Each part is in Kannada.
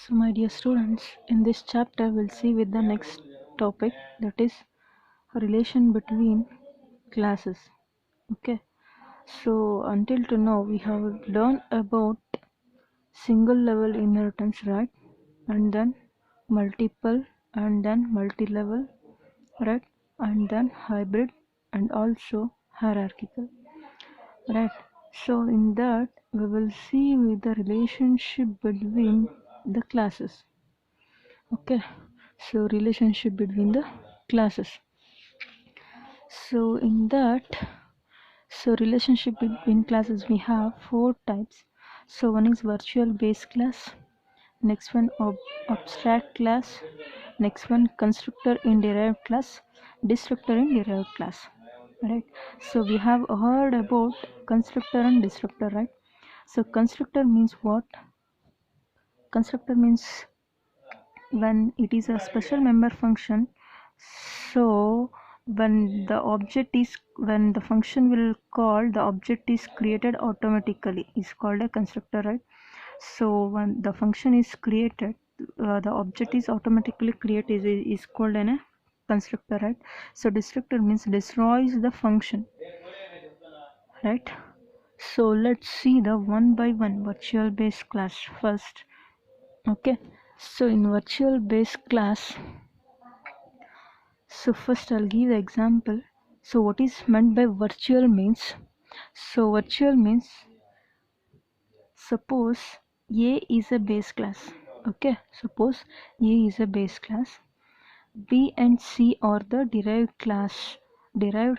So, my dear students, in this chapter, we'll see with the next topic, that is relation between classes. Okay. So, until to now, we have learned about single level inheritance, right? And then multiple, and then multi-level, right? And then hybrid, and also hierarchical, right? So, in that, we will see with the relationship between the classes. Okay, so relationship between the classes. So in that, so relationship between classes, we have four types. So one is virtual base class, next one abstract class, next one constructor in derived class, destructor in derived class, right? So we have heard about constructor and destructor, right? So constructor means what? Constructor means when it is a special member function, so when the function will call, the object is created automatically, is called a constructor, right? So when the function is created, the object is automatically created, is called a constructor, right? So destructor means destroys the function, right? So let's see the one by one virtual base class first. Okay, so in virtual base class, so first I'll give the example. So what is meant by virtual means? So virtual means, suppose A is a base class. Okay, suppose A is a base class. B and C are the derived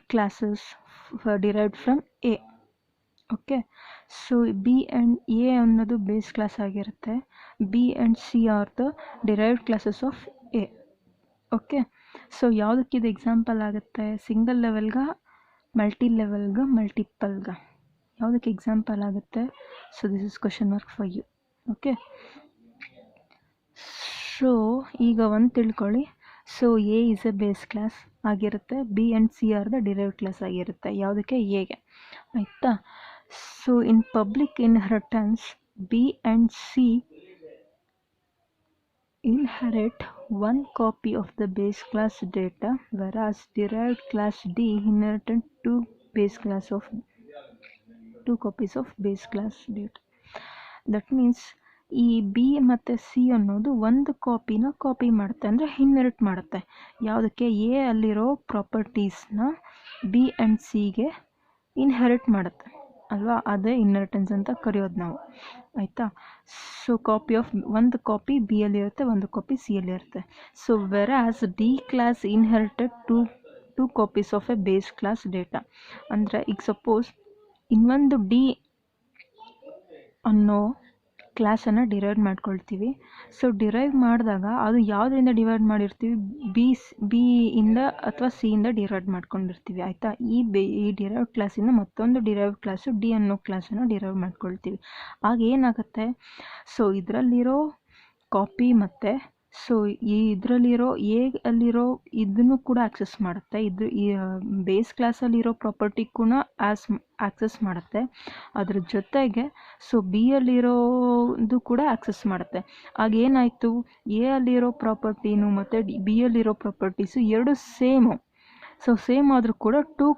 classes derived from A. Okay, so B and A ಅನ್ನೋದು base class ಆಗಿರುತ್ತೆ. B and C are the derived classes of A. Okay, so ಯಾವುದಕ್ಕೆ ಇದು ಎಕ್ಸಾಂಪಲ್ ಆಗುತ್ತೆ? ಸಿಂಗಲ್ ಲೆವೆಲ್ಗ, ಮಲ್ಟಿ ಲೆವೆಲ್ಗ, ಮಲ್ಟಿಪಲ್ಗ, ಯಾವುದಕ್ಕೆ ಎಕ್ಸಾಂಪಲ್ ಆಗುತ್ತೆ? So this is question mark for you. Okay, so ಈಗ ಒಂದು ತಿಳ್ಕೊಳ್ಳಿ. So A is a base class ಆಗಿರುತ್ತೆ, B and C are the derived class ಆಗಿರುತ್ತೆ. ಯಾವುದಕ್ಕೆ? ಎಗೆ, ಆಯಿತಾ? So in public inheritance, B and C inherit one copy of the base class data, whereas derived class D inherited two copies of base class data. That means ಈ ಬಿ ಮತ್ತು ಸಿ ಅನ್ನೋದು ಒಂದು ಕಾಪಿ ಮಾಡುತ್ತೆ, ಅಂದರೆ ಇನ್ಹೆರಿಟ್ ಮಾಡುತ್ತೆ. ಯಾವುದಕ್ಕೆ? ಎ ಅಲ್ಲಿರೋ ಪ್ರಾಪರ್ಟೀಸ್ನ ಬಿ ಆ್ಯಂಡ್ ಸಿಗೆ ಇನ್ಹೆರಿಟ್ ಮಾಡುತ್ತೆ ಅಲ್ವಾ? ಅದೇ ಇನ್ಹೆರಿಟೆನ್ಸ್ ಅಂತ ಕರೆಯೋದು ನಾವು, ಆಯಿತಾ? ಸೊ ಒಂದು ಕಾಪಿ ಬಿ ಅಲ್ಲಿ ಇರುತ್ತೆ, ಒಂದು ಕಾಪಿ ಸಿ ಅಲ್ಲಿ ಇರುತ್ತೆ. So versus D class inherited two copies of a base class data. ಅಂದರೆ ಈಗ ಸಪೋಸ್ ಇನ್ನೊಂದು ಡಿ ಅನ್ನೋ ಕ್ಲಾಸನ್ನು ಡಿರೈವ್ ಮಾಡ್ಕೊಳ್ತೀವಿ. ಸೊ ಡಿರೈವ್ ಮಾಡಿದಾಗ ಅದು ಯಾವುದರಿಂದ ಡಿವೈಡ್ ಮಾಡಿರ್ತೀವಿ? ಬಿ ಇಂದ ಅಥವಾ ಸಿ ಇಂದ ಡಿರೈವ್ ಮಾಡ್ಕೊಂಡಿರ್ತೀವಿ, ಆಯಿತಾ? ಈ ಡಿರೈವ್ ಕ್ಲಾಸಿಂದ ಮತ್ತೊಂದು ಡಿರೈವ್ ಕ್ಲಾಸು ಡಿ ಅನ್ನೋ ಕ್ಲಾಸನ್ನು ಡಿರೈವ್ ಮಾಡ್ಕೊಳ್ತೀವಿ. ಆಗ ಏನಾಗುತ್ತೆ? ಸೊ ಇದರಲ್ಲಿರೋ ಕಾಪಿ ಮತ್ತು ಸೊ ಇದರಲ್ಲಿರೋ ಅಲ್ಲಿರೋ ಇದನ್ನು ಕೂಡ ಆಕ್ಸೆಸ್ ಮಾಡುತ್ತೆ, ಇದು ಈ ಬೇಸ್ ಕ್ಲಾಸಲ್ಲಿರೋ ಪ್ರಾಪರ್ಟಿ ಕೂಡ ಆಕ್ಸೆಸ್ ಮಾಡುತ್ತೆ. ಅದ್ರ ಜೊತೆಗೆ ಸೊ ಬಿ ಅಲ್ಲಿರೋದು ಕೂಡ ಆಕ್ಸೆಸ್ ಮಾಡುತ್ತೆ. ಆಗ ಏನಾಯಿತು? ಎ ಅಲ್ಲಿರೋ ಪ್ರಾಪರ್ಟಿನು ಮತ್ತು ಬಿ ಅಲ್ಲಿರೋ ಪ್ರಾಪರ್ಟೀಸು ಎರಡು ಸೇಮು. ಸೊ ಸೇಮ್ ಆದರೂ ಕೂಡ ಟೂ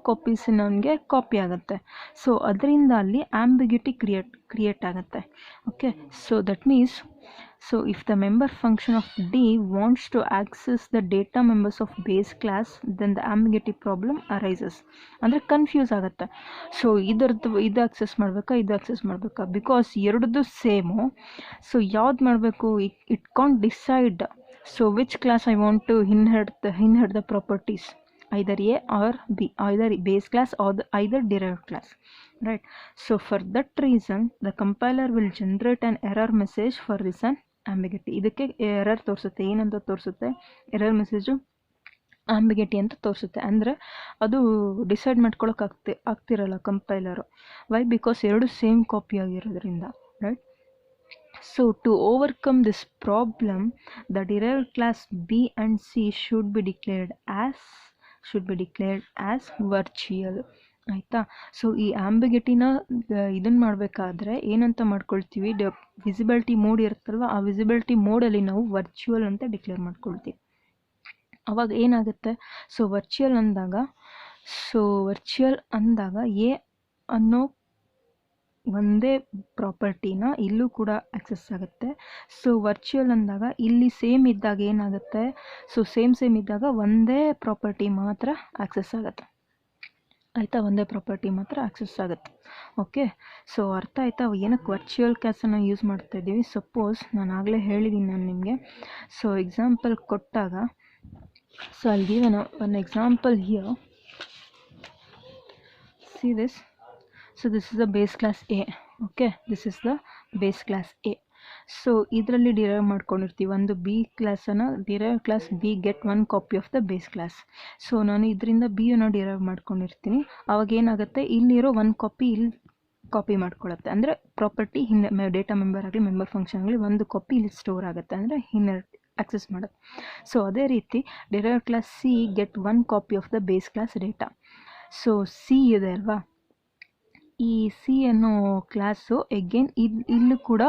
ಕಾಪೀಸ್ ನನಗೆ ಕಾಪಿ ಆಗುತ್ತೆ. ಸೊ ಅದರಿಂದ ಅಲ್ಲಿ ಆಂಬಿಗ್ಯುಟಿ ಕ್ರಿಯೇಟ್ ಆಗುತ್ತೆ. Okay, so that means, so if the member function of D wants to access the data members of base class, then the ambiguity problem arises. ಅಂದರೆ ಕನ್ಫ್ಯೂಸ್ ಆಗುತ್ತೆ. ಸೊ ಇದು ಆಕ್ಸೆಸ್ ಮಾಡಬೇಕಾ ಬಿಕಾಸ್ ಎರಡದು ಸೇಮು. ಸೊ ಯಾವ್ದು ಮಾಡಬೇಕು? It can't decide. So which class I want to inherit the properties, either A or B, either base class or either derived class, right? So for that reason the compiler will generate an error message for this an ambiguity. ಇದಕ್ಕೆ ಎರರ್ ತೋರಿಸುತ್ತೆ. ಏನಂತ ತೋರಿಸುತ್ತೆ? ಎರರ್ ಮೆಸೇಜು ಆಂಬಿಗಿಟಿ ಅಂತ ತೋರಿಸುತ್ತೆ. ಅಂದರೆ ಅದು ಡಿಸೈಡ್ ಮಾಡ್ಕೊಳಕ್ಕೆ ಆಗ್ತಿರಲ್ಲ ಕಂಪೈಲರು. ವೈ? ಬಿಕಾಸ್ ಎರಡು ಸೇಮ್ ಕಾಪಿ ಆಗಿರೋದ್ರಿಂದ, right? So to overcome this problem, the derived class B and C should be declared as virtual. ಆಯಿತಾ. ಸೊ ಈ ಆಂಬಿಗಿಟಿನ ಇದನ್ನು ಮಾಡಬೇಕಾದ್ರೆ ಏನಂತ ಮಾಡ್ಕೊಳ್ತೀವಿ, ವಿಸಿಬಿಲಿಟಿ ಮೋಡ್ ಇರುತ್ತಲ್ವ, ಆ ವಿಸಿಬಿಲಿಟಿ ಮೋಡಲ್ಲಿ ನಾವು ವರ್ಚುವಲ್ ಅಂತ ಡಿಕ್ಲೇರ್ ಮಾಡ್ಕೊಳ್ತೀವಿ. ಅವಾಗ ಏನಾಗುತ್ತೆ, ಸೊ ವರ್ಚುವಲ್ ಅಂದಾಗ ಎ ಅನ್ನೋ ಒಂದೇ ಪ್ರಾಪರ್ಟಿನ ಇಲ್ಲೂ ಕೂಡ ಆಕ್ಸೆಸ್ ಆಗುತ್ತೆ. ಸೊ ವರ್ಚುವಲ್ ಅಂದಾಗ ಇಲ್ಲಿ ಸೇಮ್ ಇದ್ದಾಗ ಏನಾಗುತ್ತೆ, ಸೊ ಸೇಮ್ ಇದ್ದಾಗ ಒಂದೇ ಪ್ರಾಪರ್ಟಿ ಮಾತ್ರ ಆಕ್ಸೆಸ್ ಆಗುತ್ತೆ. ಆಯಿತಾ, ಒಂದೇ ಪ್ರಾಪರ್ಟಿ ಮಾತ್ರ ಆಕ್ಸೆಸ್ ಆಗುತ್ತೆ. ಓಕೆ, ಸೊ ಅರ್ಥ ಆಯಿತಾ ಏನಕ್ಕೆ ವರ್ಚುವಲ್ ಕ್ಲಾಸನ್ನು ಯೂಸ್ ಮಾಡ್ತಾ ಇದ್ದೀವಿ. ಸಪೋಸ್ ನಾನು ಆಗಲೇ ಹೇಳಿದ್ದೀನಿ ನಾನು ನಿಮಗೆ, ಸೊ ಎಕ್ಸಾಂಪಲ್ ಕೊಟ್ಟಾಗ, so I'll give an example here. See this. So this is the base class A. Okay, this is the base class A. So ಇದರಲ್ಲಿ ಡಿರೈವ್ ಮಾಡ್ಕೊಂಡಿರ್ತೀವಿ ಒಂದು ಬಿ ಕ್ಲಾಸನ್ನು, derive class B get 1 copy of the base class. So ನಾನು ಇದರಿಂದ ಬಿಯನ್ನು ಡಿರೈವ್ ಮಾಡ್ಕೊಂಡಿರ್ತೀನಿ. ಅವಾಗ ಏನಾಗುತ್ತೆ, ಇಲ್ಲಿರೋ 1 ಕಾಪಿ ಇಲ್ಲಿ ಕಾಪಿ ಮಾಡ್ಕೊಳ್ಳುತ್ತೆ. ಅಂದರೆ ಪ್ರಾಪರ್ಟಿ ಡೇಟಾ ಮೆಂಬರ್ ಆಗಲಿ ಮೆಂಬರ್ ಫಂಕ್ಷನ್ ಆಗಲಿ ಒಂದು ಕಾಪಿ ಇಲ್ಲಿ ಸ್ಟೋರ್ ಆಗುತ್ತೆ, ಅಂದರೆ ಆಕ್ಸೆಸ್ ಮಾಡುತ್ತೆ. ಸೊ ಅದೇ ರೀತಿ derive class C get 1 copy of the base class data. So C ಇದೆ ಅಲ್ವಾ, ಈ ಸಿ ಅನ್ನೋ ಕ್ಲಾಸು ಎಗೇನ್ ಇಲ್ಲೂ ಕೂಡ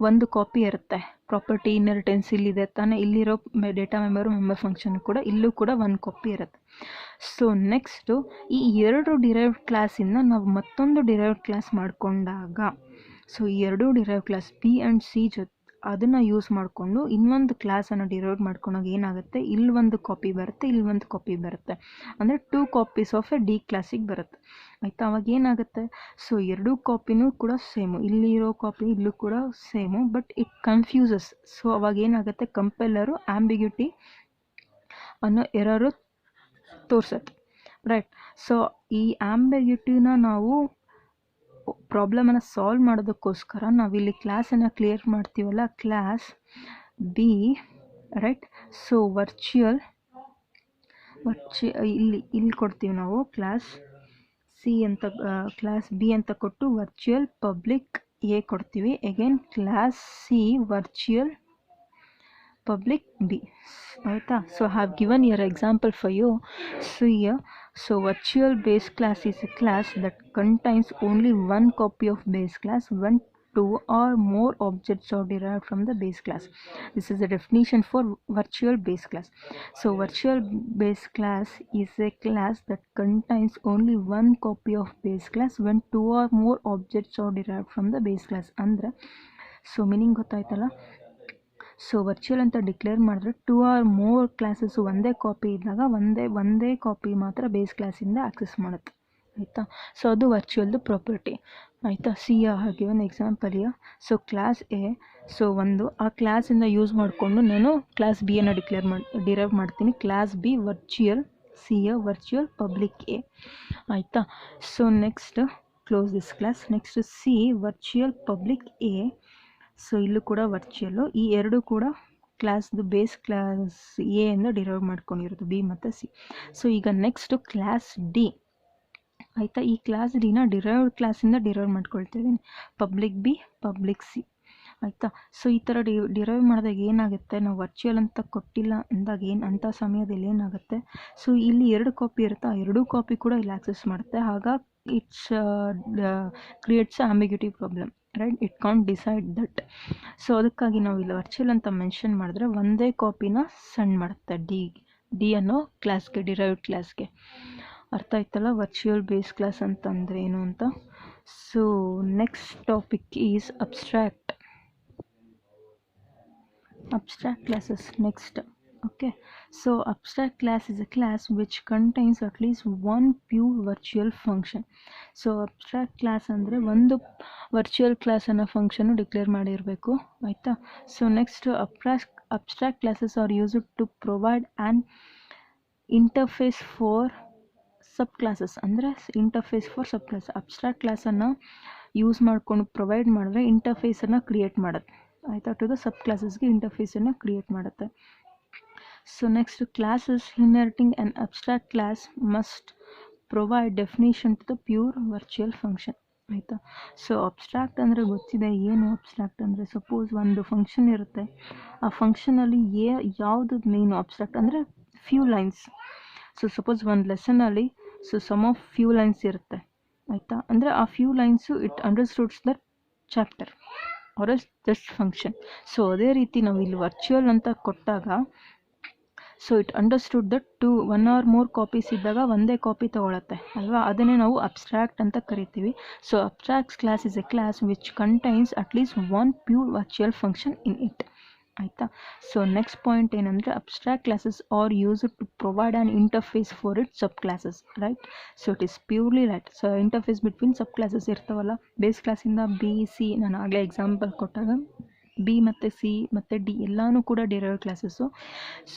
ಒಂದು ಕಾಪಿ ಇರುತ್ತೆ. ಪ್ರಾಪರ್ಟಿ ಇನ್ಹೆರಿಟೆನ್ಸ್ ಇಲ್ಲಿದೆ ತಾನೇ, ಇಲ್ಲಿರೋ ಡೇಟಾ ಮೆಂಬರ್ ಫಂಕ್ಷನ್ ಕೂಡ ಇಲ್ಲೂ ಕೂಡ 1 ಕಾಪಿ ಇರುತ್ತೆ. ಸೊ ನೆಕ್ಸ್ಟು ಈ 2 ಡಿರೈವ್ಡ್ ಕ್ಲಾಸಿಂದ ನಾವು ಮತ್ತೊಂದು ಡಿರೈವ್ಡ್ ಕ್ಲಾಸ್ ಮಾಡಿಕೊಂಡಾಗ, ಸೊ ಈ 2 derive class B and C ಅದನ್ನು ಯೂಸ್ ಮಾಡಿಕೊಂಡು ಇನ್ನೊಂದು ಕ್ಲಾಸನ್ನು ಡಿರೈವ್ ಮಾಡ್ಕೊಂಡಾಗ ಏನಾಗುತ್ತೆ, ಇಲ್ಲಿ ಒಂದು ಕಾಪಿ ಬರುತ್ತೆ, ಇಲ್ಲಿ ಒಂದು ಕಾಪಿ ಬರುತ್ತೆ. ಅಂದರೆ 2 ಕಾಪೀಸ್ ಆಫ್ ಎ ಡಿ ಕ್ಲಾಸಿಗೆ ಬರುತ್ತೆ. ಆಯಿತಾ, ಅವಾಗ ಏನಾಗುತ್ತೆ, ಸೊ 2 ಕಾಪಿನೂ ಕೂಡ ಸೇಮು, ಇಲ್ಲಿರೋ ಕಾಪಿ ಇಲ್ಲೂ ಕೂಡ ಸೇಮು, ಬಟ್ ಇಟ್ ಕನ್ಫ್ಯೂಸಸ್. ಸೊ ಅವಾಗ ಏನಾಗುತ್ತೆ, ಕಂಪೈಲರು ಆಂಬಿಗ್ಯೂಟಿ ಅನ್ನೋ ಎರರು ತೋರಿಸುತ್ತೆ. ರೈಟ್. ಸೊ ಈ ಆಂಬಿಗ್ಯೂಟಿನ ನಾವು ಪ್ರಾಬ್ಲಮನ್ನು ಸಾಲ್ವ್ ಮಾಡೋದಕ್ಕೋಸ್ಕರ ನಾವಿಲ್ಲಿ ಕ್ಲಾಸನ್ನು ಕ್ಲಿಯರ್ ಮಾಡ್ತೀವಲ್ಲ, ಕ್ಲಾಸ್ ಬಿ. ರೈಟ್. ಸೊ ಇಲ್ಲಿ ಕೊಡ್ತೀವಿ ನಾವು ಕ್ಲಾಸ್ ಸಿ ಅಂತ, ಕ್ಲಾಸ್ ಬಿ ಅಂತ ಕೊಟ್ಟು ವರ್ಚುವಲ್ ಪಬ್ಲಿಕ್ ಎ ಕೊಡ್ತೀವಿ. Again class C virtual public B. ಆಯಿತಾ. So I have given your example for you. So here, so virtual base class is a class that contains only 1 copy of base class when 2 or more objects are derived from the base class. This is the definition for virtual base class. So virtual base class is a class that contains only 1 copy of base class when 2 or more objects are derived from the base class. ಅಂದರೆ ಸೊ ಮೀನಿಂಗ್ ಗೊತ್ತಾಯ್ತಲ್ಲ. ಸೊ ವರ್ಚುವಲ್ ಅಂತ ಡಿಕ್ಲೇರ್ ಮಾಡಿದ್ರೆ 2 or more ಕ್ಲಾಸಸ್ಸು ಒಂದೇ ಕಾಪಿ ಇದ್ದಾಗ ಒಂದೇ ಕಾಪಿ ಮಾತ್ರ ಬೇಸ್ ಕ್ಲಾಸಿಂದ ಆಕ್ಸೆಸ್ ಮಾಡುತ್ತೆ. ಆಯಿತಾ. ಸೊ ಅದು ವರ್ಚುವಲ್ದು ಪ್ರಾಪರ್ಟಿ. ಆಯಿತಾ. ಸಿ ಹಾಗೆ ಒಂದು ಎಕ್ಸಾಂಪಲ್ ಇಯ. ಸೊ ಕ್ಲಾಸ್ ಎ, ಸೊ ಆ ಕ್ಲಾಸಿಂದ ಯೂಸ್ ಮಾಡಿಕೊಂಡು ನಾನು ಕ್ಲಾಸ್ ಬಿ ಅನ್ನು ಡಿರೈವ್ ಮಾಡ್ತೀನಿ. Class B virtual C virtual public A. ಆಯಿತಾ. So next close this class. Next C virtual public A. So ಇಲ್ಲೂ ಕೂಡ ವರ್ಚುವಲ್ಲು, ಈ 2 ಕೂಡ ಕ್ಲಾಸ್ದು ಬೇಸ್ ಕ್ಲಾಸ್ ಎ ಇಂದ ಡಿರೈವ್ ಮಾಡ್ಕೊಂಡಿರೋದು ಬಿ ಮತ್ತು ಸಿ. ಸೊ ಈಗ ನೆಕ್ಸ್ಟು ಕ್ಲಾಸ್ ಡಿ. ಆಯಿತಾ. ಈ ಕ್ಲಾಸ್ ಡಿನ ಡಿರೈವ್ಡ್ ಕ್ಲಾಸಿಂದ ಡಿರೈವ್ ಮಾಡ್ಕೊಳ್ತಾ ಇದ್ದೀನಿ, ಪಬ್ಲಿಕ್ ಬಿ ಪಬ್ಲಿಕ್ ಸಿ. ಆಯಿತಾ. ಸೊ ಈ ಥರ ಡಿರೈವ್ ಮಾಡಿದಾಗ ಏನಾಗುತ್ತೆ, ನಾವು ವರ್ಚುವಲ್ ಅಂತ ಕೊಟ್ಟಿಲ್ಲ ಅಂದಾಗ ಅಂಥ ಸಮಯದಲ್ಲಿ ಏನಾಗುತ್ತೆ, ಸೊ ಇಲ್ಲಿ 2 ಕಾಪಿ ಇರುತ್ತೆ, ಆ 2 ಕಾಪಿ ಕೂಡ ಇಲ್ಲಿ ಆಕ್ಸೆಸ್ ಮಾಡುತ್ತೆ. ಹಾಗಾಗಿ it's creates ambiguity problem. Right. It can't decide that. So ಅದಕ್ಕಾಗಿ ನಾವು ಇಲ್ಲಿ ವರ್ಚುವಲ್ ಅಂತ ಮೆನ್ಷನ್ ಮಾಡಿದ್ರೆ ಒಂದೇ ಕಾಪಿನ ಸೆಂಡ್ ಮಾಡುತ್ತೆ ಡಿ ಅನ್ನೋ ಕ್ಲಾಸ್ಗೆ, ಡಿರೈವ್ಡ್ ಕ್ಲಾಸ್ಗೆ. ಅರ್ಥ ಆಯ್ತಲ್ಲ ವರ್ಚುವಲ್ ಬೇಸ್ ಕ್ಲಾಸ್ ಅಂತಂದರೆ ಏನು ಅಂತ. So next topic is abstract classes. Next. Okay, so abstract class is a class which contains at least one pure virtual function. So abstract class ಅಂದರೆ ಒಂದು ವರ್ಚುವಲ್ ಕ್ಲಾಸ್ ಅನ್ನೋ ಫಂಕ್ಷನ್ನು ಡಿಕ್ಲೇರ್ ಮಾಡಿರಬೇಕು. ಆಯಿತಾ. So next abstract classes are used to provide an interface for subclasses. ಅಂದರೆ interface for subclass. Abstract ಕ್ಲಾಸನ್ನು ಯೂಸ್ ಮಾಡಿಕೊಂಡು ಪ್ರೊವೈಡ್ ಮಾಡಿದ್ರೆ ಇಂಟರ್ಫೇಸನ್ನು ಕ್ರಿಯೇಟ್ ಮಾಡುತ್ತೆ. ಆಯಿತಾ. ಟು ದ ಸಬ್ ಕ್ಲಾಸಸ್ಗೆ ಇಂಟರ್ಫೇಸನ್ನು ಕ್ರಿಯೇಟ್ ಮಾಡುತ್ತೆ. So next classes inheriting an abstract class must provide definition to the pure virtual function. ಆಯಿತಾ. ಸೊ ಅಬ್ಸ್ಟ್ರಾಕ್ಟ್ ಅಂದರೆ ಗೊತ್ತಿದೆ ಏನು. ಅಬ್ಸ್ಟ್ರಾಕ್ಟ್ ಅಂದರೆ ಸಪೋಸ್ ಒಂದು ಫಂಕ್ಷನ್ ಇರುತ್ತೆ, ಆ ಫಂಕ್ಷನಲ್ಲಿ ಯಾವುದು ಮೇನು ಅಬ್ಸ್ಟ್ರಾಕ್ಟ್ ಅಂದರೆ ಫ್ಯೂ ಲೈನ್ಸ್. ಸೊ ಸಪೋಸ್ ಒಂದು ಲೆಸನಲ್ಲಿ so some of few lines ಇರುತ್ತೆ. ಆಯಿತಾ. ಅಂದರೆ ಆ few lines it understands the chapter or else just function. So ಅದೇ ರೀತಿ ನಾವು ಇಲ್ಲಿ ವರ್ಚುವಲ್ ಅಂತ ಕೊಟ್ಟಾಗ so it understood the 1 or more copies ಇದ್ದಾಗ ಒಂದೇ ಕಾಪಿ ತೊಗೊಳತ್ತೆ ಅಲ್ವಾ, ಅದನ್ನೇ ನಾವು ಅಬ್ಸ್ಟ್ರಾಕ್ಟ್ ಅಂತ ಕರಿತೀವಿ. So abstract class is a class which contains at least one pure virtual function in it. ಆಯಿತಾ. ಸೊ ನೆಕ್ಸ್ಟ್ ಪಾಯಿಂಟ್ ಏನಂದರೆ abstract classes are used to provide an interface for it subclasses, right. So it is purely right. So interface between subclasses ಇರ್ತಾವಲ್ಲ, ಬೇಸ್ ಕ್ಲಾಸಿಂದ ಬಿ ಸಿ, ನಾನು ಆಗಲೇ ಎಕ್ಸಾಂಪಲ್ ಕೊಟ್ಟಾಗ ಬಿ ಮತ್ತು ಸಿ ಮತ್ತು ಡಿ ಎಲ್ಲನೂ ಕೂಡ derived classes.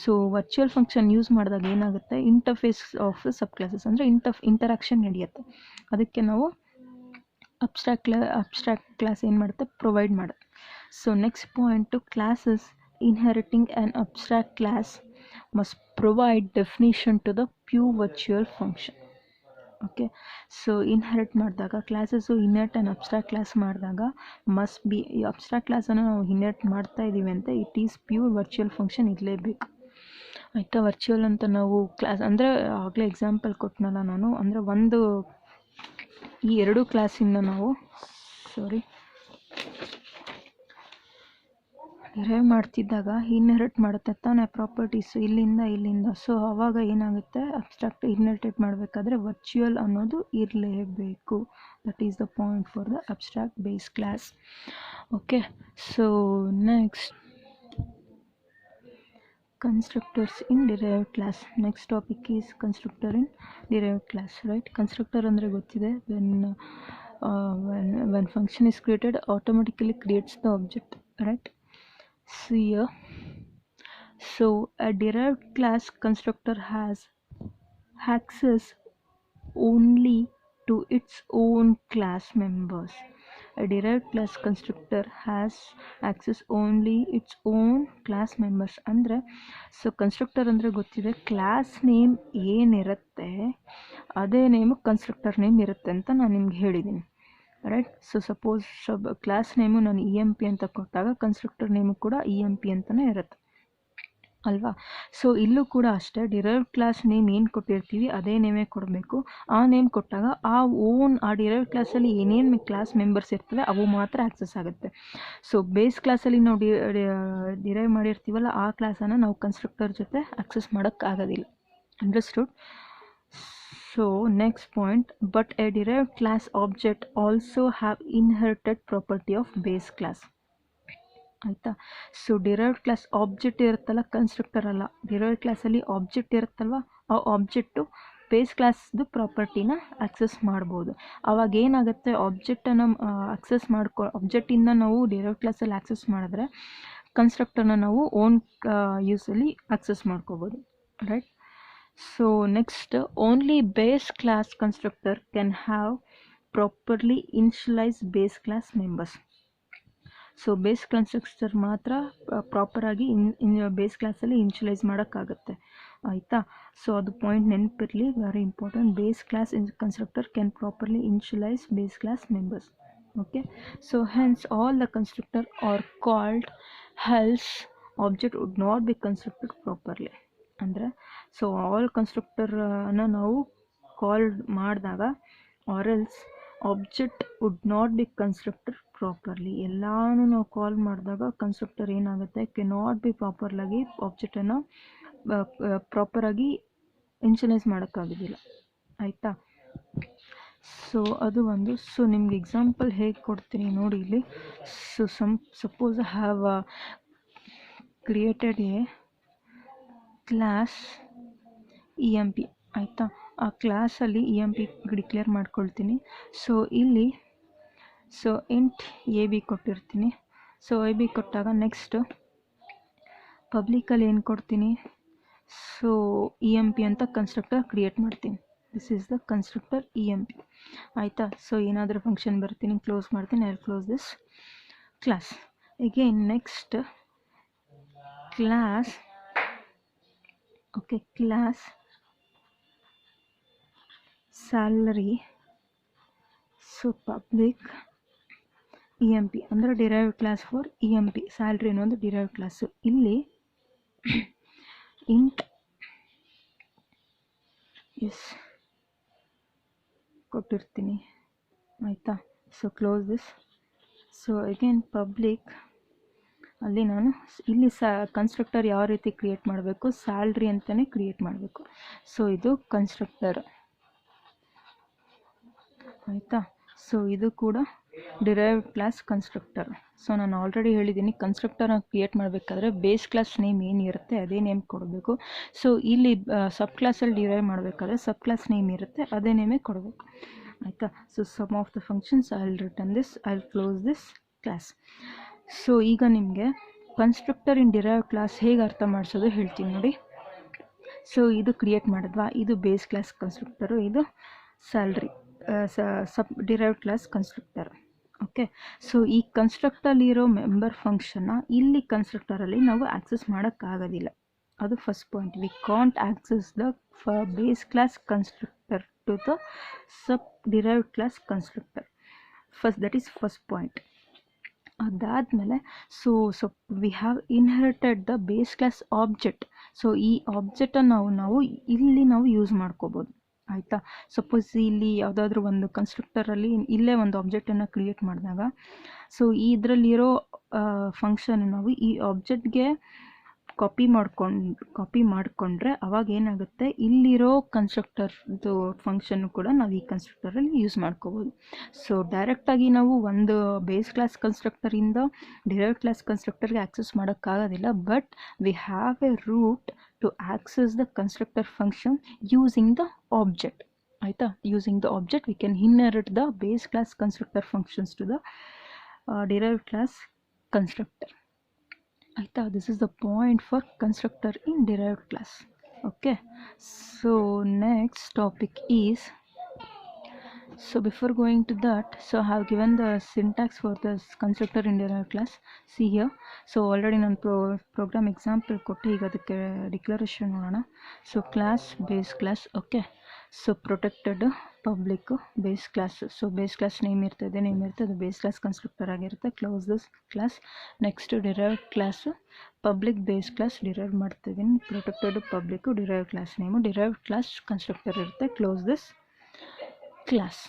So virtual function use ಮಾಡಿದಾಗ ಏನಾಗುತ್ತೆ, ಇಂಟರ್ಫೇಸ್ ಆಫ್ ಸಬ್ ಕ್ಲಾಸಸ್ ಅಂದರೆ ಇಂಟರಾಕ್ಷನ್ ನಡೆಯುತ್ತೆ. ಅದಕ್ಕೆ ನಾವು ಅಬ್ಸ್ಟ್ರಾಕ್ಟ್ ಕ್ಲಾಸ್ ಏನು ಮಾಡುತ್ತೆ, ಪ್ರೊವೈಡ್ ಮಾಡುತ್ತೆ. So next point, classes inheriting an abstract class must provide definition to the pure virtual function. Okay. So inherit ಮಾಡಿದಾಗ classes inherit and abstract class ಮಾಡಿದಾಗ ಮಸ್ಟ್ ಬಿ, ಈ ಅಬ್ಸ್ಟ್ರಾಕ್ಟ್ ಕ್ಲಾಸನ್ನು ನಾವು ಇನ್ಹೆರಿಟ್ ಮಾಡ್ತಾ ಇದ್ದೀವಿ ಅಂತ it is pure virtual function ಇರಲೇಬೇಕು. ಆಯಿತಾ. ವರ್ಚುವಲ್ ಅಂತ ನಾವು ಕ್ಲಾಸ್ ಅಂದರೆ ಆಗಲೇ ಎಕ್ಸಾಂಪಲ್ ಕೊಟ್ಟನಲ್ಲ ನಾನು, ಅಂದರೆ ಒಂದು ಈ ಎರಡು ಕ್ಲಾಸಿಂದ ನಾವು ಡಿರೈವ್ ಮಾಡ್ತಿದ್ದಾಗ ಇನ್ಹೆರಿಟ್ ಮಾಡುತ್ತೆ ತಾನೇ ಪ್ರಾಪರ್ಟೀಸು ಇಲ್ಲಿಂದ. ಸೊ ಆವಾಗ ಏನಾಗುತ್ತೆ, ಅಬ್ಸ್ಟ್ರಾಕ್ಟ್ ಇನ್ಹೆರಿಟೇಟ್ ಮಾಡಬೇಕಾದ್ರೆ ವರ್ಚುವಲ್ ಅನ್ನೋದು ಇರಲೇಬೇಕು. That is the point for the abstract base class. Okay. So next, constructors in derived class. Next topic is constructor in derived class, right. Constructor andre gottide, when function is created automatically creates the object, right. So here, so a derived class constructor has access only to its own class members. A derived class constructor has access only its own class members. ಅಂದರೆ ಸೊ ಕನ್ಸ್ಟ್ರಕ್ಟರ್ ಅಂದರೆ ಗೊತ್ತಿದೆ, ಕ್ಲಾಸ್ ನೇಮ್ ಏನಿರುತ್ತೆ ಅದೇ ನೇಮು ಕನ್ಸ್ಟ್ರಕ್ಟರ್ ನೇಮ್ ಇರುತ್ತೆ ಅಂತ ನಾನು ನಿಮ್ಗೆ ಹೇಳಿದ್ದೀನಿ, right. So suppose class name ನಾನು EMP ಅಂತ ಕೊಟ್ಟಾಗ ಕನ್ಸ್ಟ್ರಕ್ಟರ್ ನೇಮು ಕೂಡ EMP ಅಂತಲೇ ಇರುತ್ತೆ ಅಲ್ವಾ. ಸೊ ಇಲ್ಲೂ ಕೂಡ ಅಷ್ಟೇ, ಡಿರೈವ್ಡ್ ಕ್ಲಾಸ್ ನೇಮ್ ಏನು ಕೊಟ್ಟಿರ್ತೀವಿ ಅದೇ ನೇಮೇ ಕೊಡಬೇಕು. ಆ ನೇಮ್ ಕೊಟ್ಟಾಗ ಆ ಡಿರೈವ್ಡ್ ಕ್ಲಾಸಲ್ಲಿ ಏನೇನು ಕ್ಲಾಸ್ ಮೆಂಬರ್ಸ್ ಇರ್ತವೆ ಅವು ಮಾತ್ರ ಆಕ್ಸೆಸ್ ಆಗುತ್ತೆ. ಸೊ ಬೇಸ್ ಕ್ಲಾಸಲ್ಲಿ ನಾವು ಡಿರೈವ್ ಮಾಡಿರ್ತೀವಲ್ಲ ಆ ಕ್ಲಾಸನ್ನು ನಾವು ಕನ್ಸ್ಟ್ರಕ್ಟರ್ ಜೊತೆ ಆಕ್ಸೆಸ್ ಮಾಡೋಕ್ಕಾಗೋದಿಲ್ಲ. Understood. So next point, but A derived class object also have inherited property of base class. ಆಯಿತಾ. ಸೊ ಡಿರೈವ್ಡ್ ಕ್ಲಾಸ್ ಆಬ್ಜೆಕ್ಟ್ ಇರುತ್ತಲ್ಲ, ಕನ್ಸ್ಟ್ರಕ್ಟರ್ ಅಲ್ಲ. ಡಿರೈವ್ಡ್ ಕ್ಲಾಸಲ್ಲಿ ಆಬ್ಜೆಕ್ಟ್ ಇರುತ್ತಲ್ವ, ಆ ಆಬ್ಜೆಕ್ಟು ಬೇಸ್ ಕ್ಲಾಸ್ದು ಪ್ರಾಪರ್ಟಿನ ಆಕ್ಸೆಸ್ ಮಾಡ್ಬೋದು. ಆವಾಗ ಏನಾಗುತ್ತೆ, ಆಬ್ಜೆಕ್ಟನ್ನು ಆಬ್ಜೆಕ್ಟಿಂದ ನಾವು ಡಿರೈವ್ಡ್ ಕ್ಲಾಸಲ್ಲಿ ಆಕ್ಸೆಸ್ ಮಾಡಿದ್ರೆ ಕನ್ಸ್ಟ್ರಕ್ಟರ್ನ ನಾವು ಓನ್ ಯೂಸಲ್ಲಿ ಆಕ್ಸೆಸ್ ಮಾಡ್ಕೋಬೋದು, right. So next, only base class constructor can have properly initialize base class members. So base constructor ಮಾತ್ರ ಪ್ರಾಪರಾಗಿ ಬೇಸ್ ಕ್ಲಾಸಲ್ಲಿ ಇನಿಷಿಯಲೈಸ್ ಮಾಡೋಕ್ಕಾಗತ್ತೆ, ಆಯಿತಾ. ಸೊ ಅದು ಪಾಯಿಂಟ್ ನೆನಪಿರಲಿ, very important. Base class constructor can properly initialize base class members. Okay. So hence all the constructor are called, else object would not be constructed properly. ಅಂದರೆ ಸೊ ಆಲ್ ಕನ್ಸ್ಟ್ರಕ್ಟರನ್ನು ನಾವು ಕಾಲ್ ಮಾಡಿದಾಗ or else object would not be constructed properly. ಎಲ್ಲಾನು ನಾವು ಕಾಲ್ ಮಾಡಿದಾಗ ಕನ್ಸ್ಟ್ರಕ್ಟರ್ ಏನಾಗುತ್ತೆ, ಕೆನಾಟ್ ಬಿ ಪ್ರಾಪರ್ಲಾಗಿ ಆಬ್ಜೆಕ್ಟನ್ನು ಪ್ರಾಪರಾಗಿ ಇನಿಷಿಯಲೈಸ್ ಮಾಡೋಕ್ಕಾಗೋದಿಲ್ಲ, ಆಯಿತಾ. ಸೊ ಅದು ಒಂದು. ಸೊ ನಿಮ್ಗೆ ಎಕ್ಸಾಂಪಲ್ ಹೇಗೆ ಕೊಡ್ತೀನಿ ನೋಡಿ ಇಲ್ಲಿ. So suppose I have created A class EMP, ಆಯಿತಾ. ಆ ಕ್ಲಾಸಲ್ಲಿ EMP ಡಿಕ್ಲೇರ್ ಮಾಡ್ಕೊಳ್ತೀನಿ. ಸೊ ಇಲ್ಲಿ ಸೊ ಇಂಟ್ AB ಕೊಟ್ಟಿರ್ತೀನಿ. ಸೊ AB ಕೊಟ್ಟಾಗ ನೆಕ್ಸ್ಟ್ ಪಬ್ಲಿಕಲ್ಲಿ ಏನು ಕೊಡ್ತೀನಿ, ಸೊ EMP ಅಂತ ಕನ್ಸ್ಟ್ರಕ್ಟರ್ ಕ್ರಿಯೇಟ್ ಮಾಡ್ತೀನಿ. This is the constructor EMP, ಆಯಿತಾ. ಸೊ ಏನಾದರೂ ಫಂಕ್ಷನ್ ಬರ್ತೀನಿ, ಕ್ಲೋಸ್ ಮಾಡ್ತೀನಿ. I will close this class. Again next class, okay, class salary. So public EMP ಅಂದರೆ derived class for EMP. Salary ಅನ್ನೋದು ಡಿರೈವ್ಡ್ ಕ್ಲಾಸು. ಇಲ್ಲಿ ಇಂಟ್ ಕೊಟ್ಟಿರ್ತೀನಿ. ಆಯಿತಾ. So close this. So again public ಅಲ್ಲಿ ನಾನು ಇಲ್ಲಿ ಕನ್ಸ್ಟ್ರಕ್ಟರ್ ಯಾವ ರೀತಿ ಕ್ರಿಯೇಟ್ ಮಾಡಬೇಕು, ಸ್ಯಾಲ್ರಿ ಅಂತಲೇ ಕ್ರಿಯೇಟ್ ಮಾಡಬೇಕು. ಸೊ ಇದು ಕನ್ಸ್ಟ್ರಕ್ಟರ್ ಆಯಿತಾ. ಸೊ ಇದು ಕೂಡ ಡಿರೈವ್ಡ್ ಕ್ಲಾಸ್ ಕನ್ಸ್ಟ್ರಕ್ಟರ್. ಸೊ ನಾನು ಆಲ್ರೆಡಿ ಹೇಳಿದ್ದೀನಿ, ಕನ್ಸ್ಟ್ರಕ್ಟರ್ನ ಕ್ರಿಯೇಟ್ ಮಾಡಬೇಕಾದ್ರೆ ಬೇಸ್ ಕ್ಲಾಸ್ ನೇಮ್ ಏನಿರುತ್ತೆ ಅದೇ ನೇಮ್ ಕೊಡಬೇಕು. ಸೊ ಇಲ್ಲಿ ಸಬ್ ಕ್ಲಾಸಲ್ಲಿ ಡಿರೈವ್ ಮಾಡಬೇಕಾದ್ರೆ ಸಬ್ ಕ್ಲಾಸ್ ನೇಮ್ ಇರುತ್ತೆ ಅದೇ ನೇಮೇ ಕೊಡಬೇಕು ಆಯಿತಾ. So some of the functions I will return this, I will close this class. So ಈಗ ನಿಮಗೆ ಕನ್ಸ್ಟ್ರಕ್ಟರ್ ಇನ್ ಡಿರೈವ್ ಕ್ಲಾಸ್ ಹೇಗೆ ಅರ್ಥ ಮಾಡಿಸೋದು ಹೇಳ್ತೀನಿ ನೋಡಿ. ಸೊ ಇದು ಕ್ರಿಯೇಟ್ ಮಾಡಿದ್ವಾ, ಇದು ಬೇಸ್ ಕ್ಲಾಸ್ ಕನ್ಸ್ಟ್ರಕ್ಟರು, ಇದು salary sub derived class constructor. Okay. So ಈ ಕನ್ಸ್ಟ್ರಕ್ಟಲ್ಲಿರೋ ಮೆಂಬರ್ ಫಂಕ್ಷನ್ನ ಇಲ್ಲಿ ಕನ್ಸ್ಟ್ರಕ್ಟರಲ್ಲಿ ನಾವು ಆಕ್ಸೆಸ್ ಮಾಡೋಕ್ಕಾಗೋದಿಲ್ಲ. ಅದು first point. We can't access the base class constructor to the sub derived class constructor. That is first point. ಅದಾದಮೇಲೆ so we have inherited the base class object. So ಈ ಆಬ್ಜೆಕ್ಟನ್ನು ನಾವು ಇಲ್ಲಿ ನಾವು ಯೂಸ್ ಮಾಡ್ಕೋಬೋದು ಆಯಿತಾ. ಸಪೋಸ್ ಇಲ್ಲಿ ಯಾವುದಾದ್ರೂ ಒಂದು ಕನ್ಸ್ಟ್ರಕ್ಟರಲ್ಲಿ ಇಲ್ಲೇ ಒಂದು ಆಬ್ಜೆಕ್ಟನ್ನು ಕ್ರಿಯೇಟ್ ಮಾಡಿದಾಗ, ಸೊ ಇದರಲ್ಲಿರೋ ಫಂಕ್ಷನ್ ನಾವು ಈ ಆಬ್ಜೆಕ್ಟ್ಗೆ ಕಾಪಿ ಮಾಡಿಕೊಂಡ್ರೆ ಅವಾಗ ಏನಾಗುತ್ತೆ, ಇಲ್ಲಿರೋ ಕನ್ಸ್ಟ್ರಕ್ಟರ್ದು ಫಂಕ್ಷನ್ನು ಕೂಡ ನಾವು ಈ ಕನ್ಸ್ಟ್ರಕ್ಟರಲ್ಲಿ ಯೂಸ್ ಮಾಡ್ಕೋಬೋದು. ಸೊ ಡೈರೆಕ್ಟಾಗಿ ನಾವು ಒಂದು ಬೇಸ್ ಕ್ಲಾಸ್ ಕನ್ಸ್ಟ್ರಕ್ಟರಿಂದ ಡಿರೈವ್ಡ್ ಕ್ಲಾಸ್ ಕನ್ಸ್ಟ್ರಕ್ಟರ್ಗೆ ಆಕ್ಸೆಸ್ ಮಾಡೋಕ್ಕಾಗೋದಿಲ್ಲ. But we have a route to access the constructor function using the object ಆಯಿತಾ. Using the object we can inherit the base class constructor functions to the derived class constructor ಆಯಿತಾ. This is the point for constructor in derived class. Okay. So next topic is, so before going to that, so I have given the syntax for this constructor in derived class. See here. So already ನಾನು program example ಕೊಟ್ಟು ಈಗ ಅದಕ್ಕೆ ಡಿಕ್ಲರೇಷನ್ ನೋಡೋಣ. So class base class. Okay. So protected public base class. So base class name ಇರ್ತದೆ, ಅದು ಬೇಸ್ ಕ್ಲಾಸ್ ಕನ್ಸ್ಟ್ರಕ್ಟರ್ ಆಗಿರುತ್ತೆ. Close this class. Next derived class public base class derive ಮಾಡ್ತಿದ್ದೀನಿ. Protected public derived class name derived class constructor ಇರುತ್ತೆ. Close this class.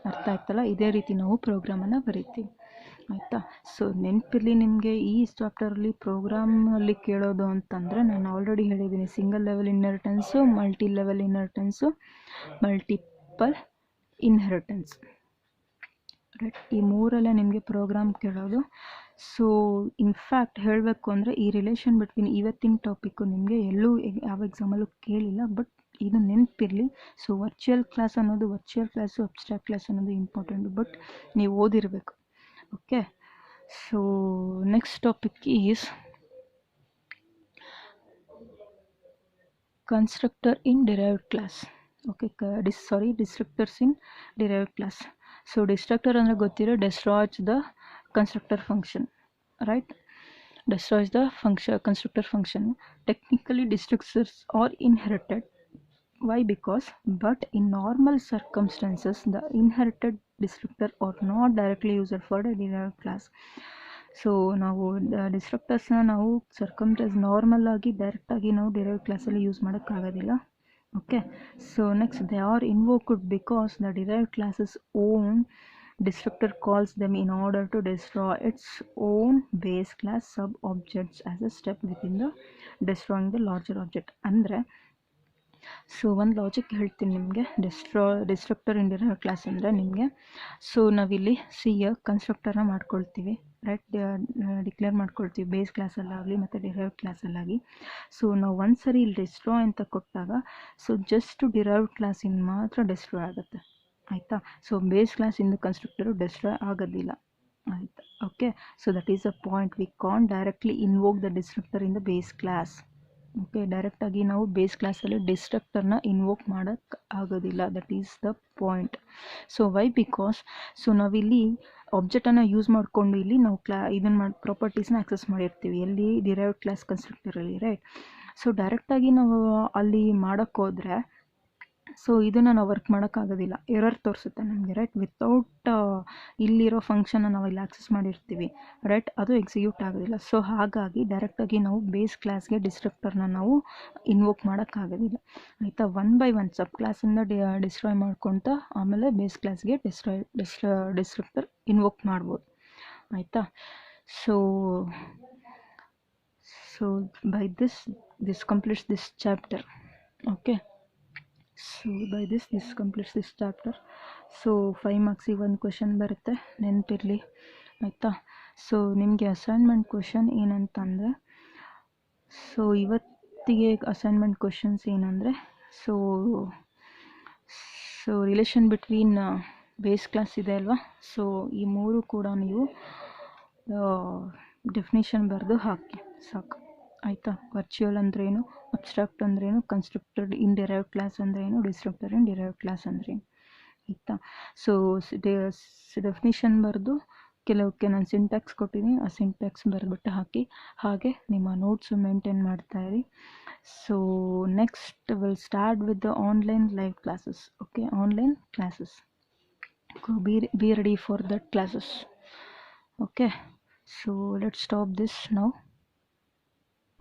ಅರ್ಥ ಆಯ್ತಲ್ಲ. ಇದೇ ರೀತಿ ನಾವು ಪ್ರೋಗ್ರಾಮನ್ನು ಬರೀತೀವಿ ಆಯಿತಾ. ಸೊ ನೆನಪಿರಲಿ ನಿಮಗೆ, ಈ ಚಾಪ್ಟರಲ್ಲಿ ಪ್ರೋಗ್ರಾಮಲ್ಲಿ ಕೇಳೋದು ಅಂತಂದರೆ ನಾನು ಆಲ್ರೆಡಿ ಹೇಳಿದ್ದೀನಿ, single level ಇನ್ಹೆರಿಟೆನ್ಸು, multi level ಇನ್ಹೆರಿಟೆನ್ಸು, multiple inheritance, right. ಈ ಮೂರಲ್ಲೇ ನಿಮಗೆ ಪ್ರೋಗ್ರಾಮ್ ಕೇಳೋದು. ಸೊ ಇನ್ಫ್ಯಾಕ್ಟ್ ಹೇಳಬೇಕು ಅಂದರೆ ಈ ರಿಲೇಷನ್ ಬಿಟ್ವೀನ್ ಇವತ್ತಿನ ಟಾಪಿಕ್ಕು ನಿಮಗೆ ಎಲ್ಲೂ ಯಾವ ಎಕ್ಸಾಮಲ್ಲೂ ಕೇಳಿಲ್ಲ, ಬಟ್ ಇದು ನೆನಪಿರಲಿ. ಸೊ ವರ್ಚುವಲ್ ಕ್ಲಾಸ್ ಅನ್ನೋದು, ವರ್ಚುವಲ್ ಕ್ಲಾಸು, ಅಬ್ಸ್ಟ್ರಾಕ್ಟ್ ಕ್ಲಾಸ್ ಅನ್ನೋದು ಇಂಪಾರ್ಟೆಂಟ್, ಬಟ್ ನೀವು ಓದಿರಬೇಕು. Okay. So next topic is constructor in derived class. Okay. Destructors in derived class. So destructor ಅಂದರೆ ಗೊತ್ತಿರೋ, destroys the constructor function, right. destroys the constructor function. Technically destructors are inherited. Why? Because but in normal circumstances the inherited destructor are not directly used for the derived class. So ನಾವು ಡಿಸ್ಟ್ರಕ್ಟರ್ಸ್ನ ನಾವು ನಾರ್ಮಲ್ ಆಗಿ ಡೈರೆಕ್ಟಾಗಿ ನಾವು ಡಿರೈವ್ಡ್ ಕ್ಲಾಸಲ್ಲಿ ಯೂಸ್ ಮಾಡೋಕ್ಕಾಗೋದಿಲ್ಲ. Okay. So next they are invoked because the derived classes own destructor calls them in order to destroy its own base class sub objects as a step within the destroying the larger object. ಅಂದರೆ ಸೊ ಒಂದು ಲಾಜಿಕ್ ಹೇಳ್ತೀನಿ ನಿಮಗೆ. ಡಿಸ್ಟ್ರಕ್ಟರ್ ಇನ್ ಡಿರೈವ್ಡ್ ಕ್ಲಾಸ್ ಅಂದರೆ ನಿಮಗೆ, ಸೊ ನಾವಿಲ್ಲಿ ಕನ್ಸ್ಟ್ರಕ್ಟರ್ನ ಮಾಡ್ಕೊಳ್ತೀವಿ, ರೈಟ್. ಡಿಕ್ಲೇರ್ ಮಾಡ್ಕೊಳ್ತೀವಿ ಬೇಸ್ ಕ್ಲಾಸಲ್ಲಾಗಲಿ ಮತ್ತು ಡಿರೈವ್ಡ್ ಕ್ಲಾಸಲ್ಲಾಗಿ. ಸೊ ನಾವು ಒಂದು ಸರಿ ಇಲ್ಲಿ ಡಿಸ್ಟ್ರಾಯ್ ಅಂತ ಕೊಟ್ಟಾಗ, ಸೊ ಜಸ್ಟ್ ಡಿರೈವ್ಡ್ ಕ್ಲಾಸಿಂದ ಮಾತ್ರ ಡಿಸ್ಟ್ರಾಯ್ ಆಗುತ್ತೆ ಆಯಿತಾ. ಸೊ ಬೇಸ್ ಕ್ಲಾಸಿಂದ ಕನ್ಸ್ಟ್ರಕ್ಟರು ಡಿಸ್ಟ್ರಾಯ್ ಆಗೋದಿಲ್ಲ ಆಯಿತಾ. Okay. So that is a point. We can't directly invoke the destructor in the base class. Okay. ಡೈರೆಕ್ಟಾಗಿ ನಾವು ಬೇಸ್ ಕ್ಲಾಸಲ್ಲಿ ಡಿಸ್ಟ್ರಕ್ಟರ್ನ ಇನ್ವೋಕ್ ಮಾಡೋಕ್ಕೆ ಆಗೋದಿಲ್ಲ. That is the point. So why? Because so ನಾವಿಲ್ಲಿ ಆಬ್ಜೆಕ್ಟನ್ನು ಯೂಸ್ ಮಾಡಿಕೊಂಡು ಇಲ್ಲಿ ನಾವು ಇದನ್ನು ಪ್ರಾಪರ್ಟೀಸ್ನ ಆಕ್ಸೆಸ್ ಮಾಡಿರ್ತೀವಿ, ಎಲ್ಲಿ ಡಿರೈವ್ಡ್ ಕ್ಲಾಸ್ ಕನ್ಸ್ಟ್ರಕ್ಟರಲ್ಲಿ, ರೈಟ್. ಸೊ ಡೈರೆಕ್ಟಾಗಿ ನಾವು ಅಲ್ಲಿ ಮಾಡೋಕ್ಕೋದ್ರೆ ಸೊ ಇದನ್ನು ನಾವು ವರ್ಕ್ ಮಾಡೋಕ್ಕಾಗೋದಿಲ್ಲ, ಎರರ್ ತೋರಿಸುತ್ತೆ ನಮಗೆ, ರೈಟ್. ವಿತೌಟ್ ಇಲ್ಲಿರೋ ಫಂಕ್ಷನ್ನ ನಾವು ಇಲ್ಲಿ ಆಕ್ಸೆಸ್ ಮಾಡಿರ್ತೀವಿ, ರೈಟ್, ಅದು ಎಕ್ಸಿಕ್ಯೂಟ್ ಆಗೋದಿಲ್ಲ. ಸೊ ಹಾಗಾಗಿ ಡೈರೆಕ್ಟಾಗಿ ನಾವು ಬೇಸ್ ಕ್ಲಾಸ್ಗೆ ಡಿಸ್ಕ್ರಿಪ್ಟರ್ನ ನಾವು ಇನ್ವೋಕ್ ಮಾಡೋಕ್ಕಾಗೋದಿಲ್ಲ, ಆಯಿತಾ. 1 by 1 ಸಬ್ ಕ್ಲಾಸಿಂದ ಡಿಸ್ಟ್ರಾಯ್ ಮಾಡ್ಕೊತ ಆಮೇಲೆ ಬೇಸ್ ಕ್ಲಾಸ್ಗೆ ಡಿಸ್ಕ್ರಿಪ್ಟರ್ ಇನ್ವೋಕ್ ಮಾಡ್ಬೋದು, ಆಯಿತಾ. So by this completes this chapter. Okay, so by this completes this chapter. So 5 ಮಾರ್ಕ್ಸಿಗೆ ಒಂದು ಕ್ವೆಶನ್ ಬರುತ್ತೆ, ನೆನಪಿರಲಿ, ಆಯಿತಾ. ಸೊ ನಿಮಗೆ ಅಸೈನ್ಮೆಂಟ್ ಕ್ವೆಶನ್ ಏನಂತಂದರೆ, ಸೊ ಇವತ್ತಿಗೆ ಅಸೈನ್ಮೆಂಟ್ ಕ್ವೆಶನ್ಸ್ ಏನಂದರೆ, so relation between base class ಇದೆ ಅಲ್ವಾ, ಸೊ ಈ ಮೂರು ಕೂಡ ನೀವು ಡೆಫಿನೇಷನ್ ಬರೆದು ಹಾಕಿ ಸಾಕು, ಆಯಿತಾ. ವರ್ಚುವಲ್ ಅಂದ್ರೇನು, ಅಬ್ಸ್ಟ್ರಾಕ್ಟ್ ಅಂದ್ರೇನು, ಕನ್ಸ್ಟ್ರಕ್ಟೆಡ್ ಇನ್ ಡಿರೈವ್ಡ್ ಕ್ಲಾಸ್ ಅಂದ್ರೇನು, ಡಿಸ್ಟ್ರಕ್ಟೆಡ್ ಇನ್ ಡಿರೈವ್ಡ್ ಕ್ಲಾಸ್ ಅಂದ್ರೇನು, ಆಯಿತಾ. ಸೊ ಡೆಫಿನೇಷನ್ ಬರೆದು ಕೆಲವಕ್ಕೆ ನಾನು ಸಿಂಟ್ಯಾಕ್ಸ್ ಕೊಟ್ಟಿದ್ದೀನಿ, ಆ ಸಿಂಟ್ಯಾಕ್ಸ್ ಬರೆದ್ಬಿಟ್ಟು ಹಾಕಿ, ಹಾಗೆ ನಿಮ್ಮ ನೋಟ್ಸು ಮೇಂಟೈನ್ ಮಾಡ್ತಾಯಿರಿ. So next will start with the online live classes. Okay, online classes, be ready for that classes. Okay, so let's stop this now.